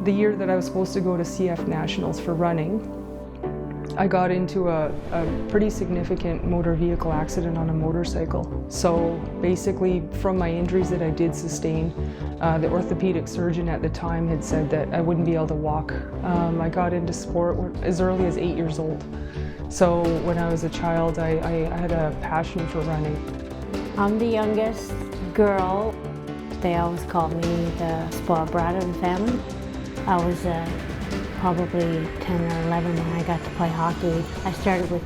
The year that I was supposed to go to CF Nationals for running, I got into a pretty significant motor vehicle accident on a motorcycle. So basically, from my injuries that I did sustain, the orthopedic surgeon at the time had said that I wouldn't be able to walk. I got into sport as early as 8 years old. So when I was a child, I had a passion for running. I'm the youngest girl. They always called me the spoiled brat of the family. I was probably 10 or 11 when I got to play hockey. I started with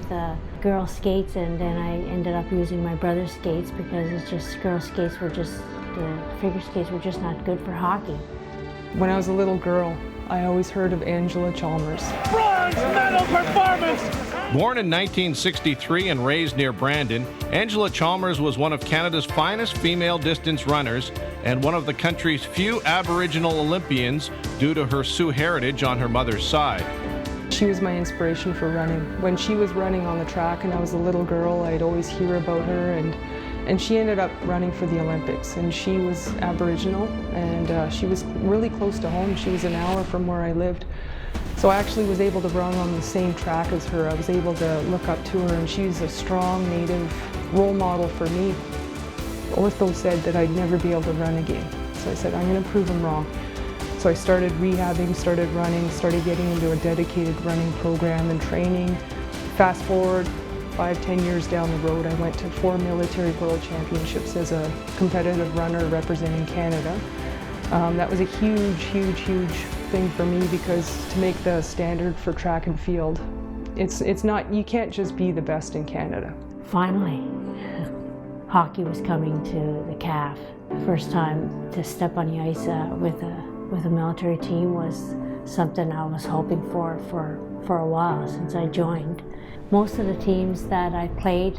girl skates, and then I ended up using my brother's skates because it's just girl skates were just, the figure skates were just not good for hockey. When I was a little girl, I always heard of Angela Chalmers. Bronze medal performance! Born in 1963 and raised near Brandon, Angela Chalmers was one of Canada's finest female distance runners and one of the country's few Aboriginal Olympians due to her Sioux heritage on her mother's side. She was my inspiration for running. When she was running on the track and I was a little girl, I'd always hear about her, and she ended up running for the Olympics, and she was Aboriginal, and she was really close to home. She was an hour from where I lived. So I actually was able to run on the same track as her. I was able to look up to her, and she's a strong Native role model for me. Ortho said that I'd never be able to run again. So I said, I'm going to prove them wrong. So I started rehabbing, started running, started getting into a dedicated running program and training. Fast forward 5-10 years down the road, I went to 4 military world championships as a competitive runner representing Canada. That was a huge thing for me, because to make the standard for track and field, it's not, you can't just be the best in Canada. Finally, hockey was coming to the CAF. The first time to step on the ice with a military team was something I was hoping for a while since I joined. Most of the teams that I played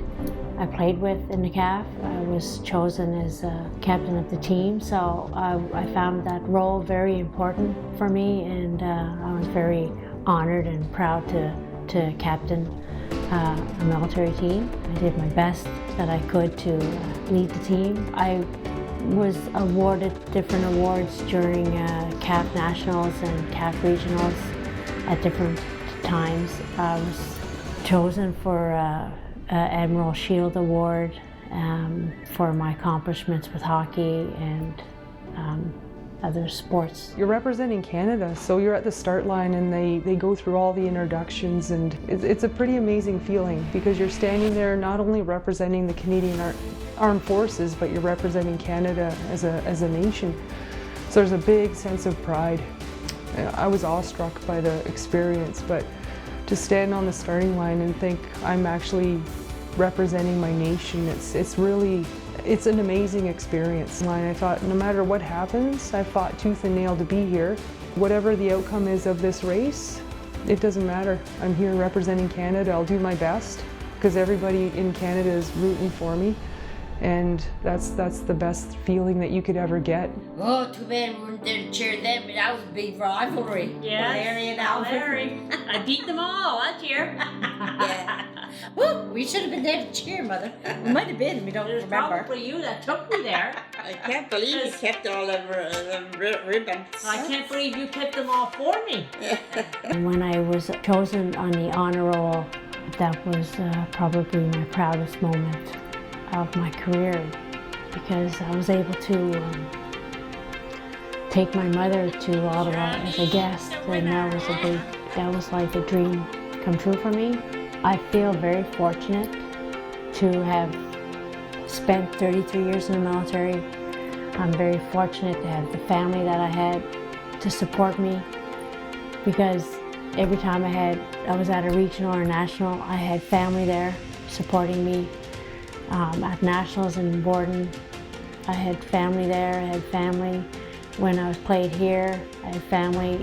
with in the CAF. I was chosen as captain of the team, so I found that role very important for me, and I was very honored and proud to captain a military team. I did my best that I could to lead the team. I was awarded different awards during CAF Nationals and CAF Regionals at different times. I was chosen for Admiral Shield Award for my accomplishments with hockey and other sports. You're representing Canada, so you're at the start line, and they go through all the introductions, and it's a pretty amazing feeling, because you're standing there not only representing the Canadian Armed Forces, but you're representing Canada as a nation. So there's a big sense of pride. I was awestruck by the experience, but to stand on the starting line and think I'm actually representing my nation, it's an amazing experience. And I thought, no matter what happens, I fought tooth and nail to be here. Whatever the outcome is of this race, it doesn't matter. I'm here representing Canada. I'll do my best, because everybody in Canada is rooting for me. And that's the best feeling that you could ever get. Oh, too bad we weren't there to cheer them, but that was a big rivalry. Yeah, Larry and Alfred. Larry. I beat them all, I cheer. Yeah. Woo, we should have been there to cheer, Mother. We might have been, we don't It was remember. probably you that took me there. I can't believe you kept all the ribbons. I can't believe you kept them all for me. And when I was chosen on the honor roll, that was probably my proudest moment of my career, because I was able to take my mother to Ottawa as a guest, and that was like a dream come true for me. I feel very fortunate to have spent 33 years in the military. I'm very fortunate to have the family that I had to support me, because every time I was at a regional or national, I had family there supporting me. At nationals in Borden, I had family there. I had family when I was played here. I had family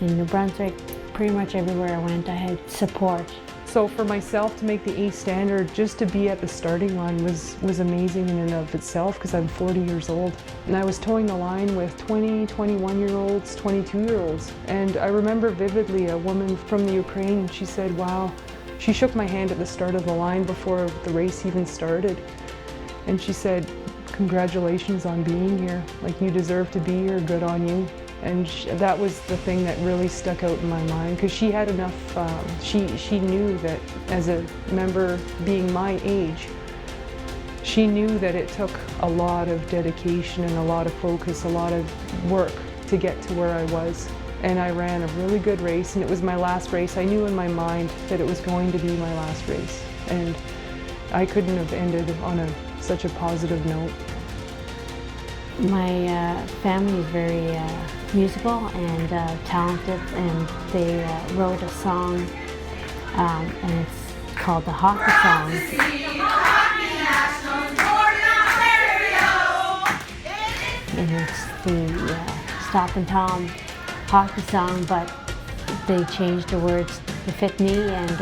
in New Brunswick. Pretty much everywhere I went, I had support. So for myself to make the A standard, just to be at the starting line was amazing in and of itself, because I'm 40 years old. And I was towing the line with 20, 21-year-olds, 22-year-olds. And I remember vividly a woman from the Ukraine, she said, wow, she shook my hand at the start of the line before the race even started. And she said, congratulations on being here. Like, you deserve to be here, good on you. And that was the thing that really stuck out in my mind, because she had enough, she knew that as a member being my age, she knew that it took a lot of dedication and a lot of focus, a lot of work to get to where I was. And I ran a really good race, and it was my last race. I knew in my mind that it was going to be my last race. And I couldn't have ended on such a positive note. My family is very musical and talented, and they wrote a song, and it's called the Hockey Song. And it's the Stop and Tom hockey song, but they changed the words to fit me, and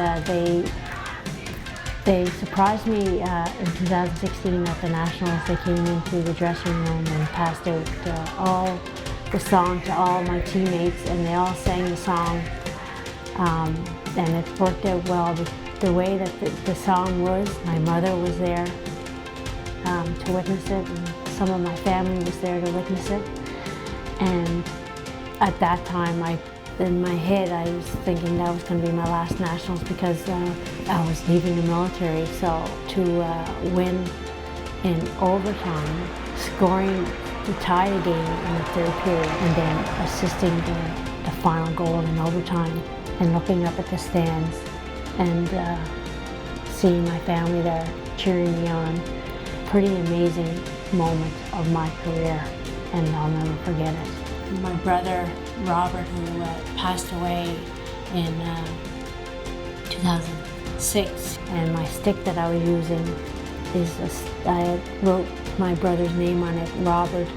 they surprised me in 2016 at the Nationals. They came into the dressing room and passed out all the song to all my teammates, and they all sang the song, and it worked out well. The way that the song was, my mother was there to witness it, and some of my family was there to witness it. And at that time, in my head, I was thinking that was going to be my last Nationals, because I was leaving the military. So to win in overtime, scoring to tie the game in the third period, and then assisting the final goal in overtime, and looking up at the stands and seeing my family there cheering me on. Pretty amazing moment of my career, and I'll never forget it. My brother Robert, who passed away in 2006, and my stick that I was using is I wrote my brother's name on it, Robert,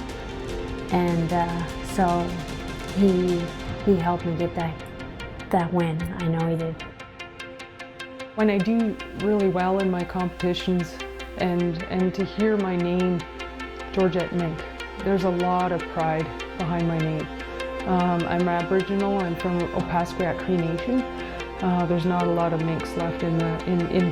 and so he helped me get that win. I know he did. When I do really well in my competitions, and to hear my name, Georgette Mink, there's a lot of pride behind my name. I'm Aboriginal. I'm from Opaskwayak Cree Nation. There's not a lot of minks left in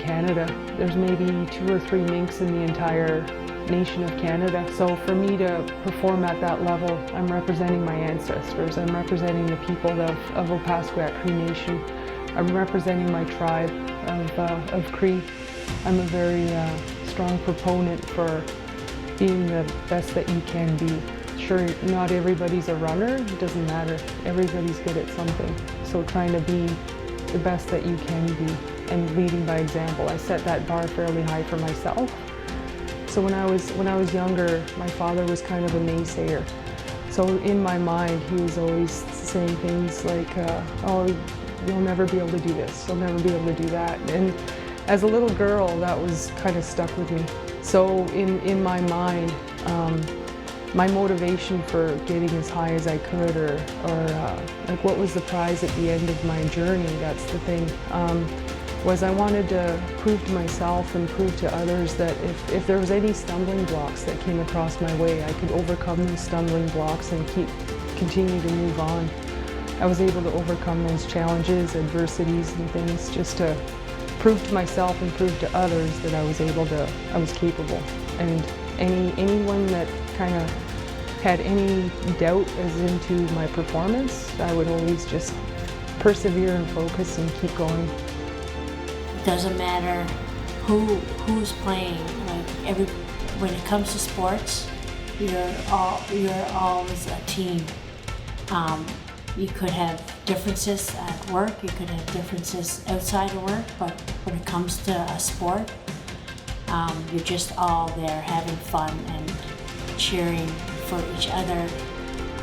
Canada. There's maybe 2 or 3 minks in the entire nation of Canada. So for me to perform at that level, I'm representing my ancestors. I'm representing the people of Opaskwayak Cree Nation. I'm representing my tribe of Cree. I'm a very strong proponent for being the best that you can be. Sure, not everybody's a runner, it doesn't matter. Everybody's good at something. So trying to be the best that you can be and leading by example. I set that bar fairly high for myself. So when I was younger, my father was kind of a naysayer. So in my mind, he was always saying things like, oh, you'll never be able to do this, you'll never be able to do that. And as a little girl, that was kind of stuck with me. So in my mind, my motivation for getting as high as I could, or like what was the prize at the end of my journey, that's the thing, was I wanted to prove to myself and prove to others that if there was any stumbling blocks that came across my way, I could overcome those stumbling blocks and continue to move on. I was able to overcome those challenges, adversities and things, just to prove to myself and prove to others that I was capable. And anyone that kind of had any doubt as into my performance, I would always just persevere and focus and keep going. It doesn't matter who's playing. Like when it comes to sports, you're always a team. You could have differences at work, you could have differences outside of work, but when it comes to a sport, you're just all there having fun and cheering for each other.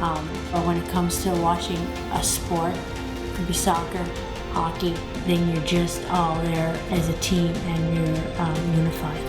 But when it comes to watching a sport, it could be soccer, hockey, then you're just all there as a team and you're unified.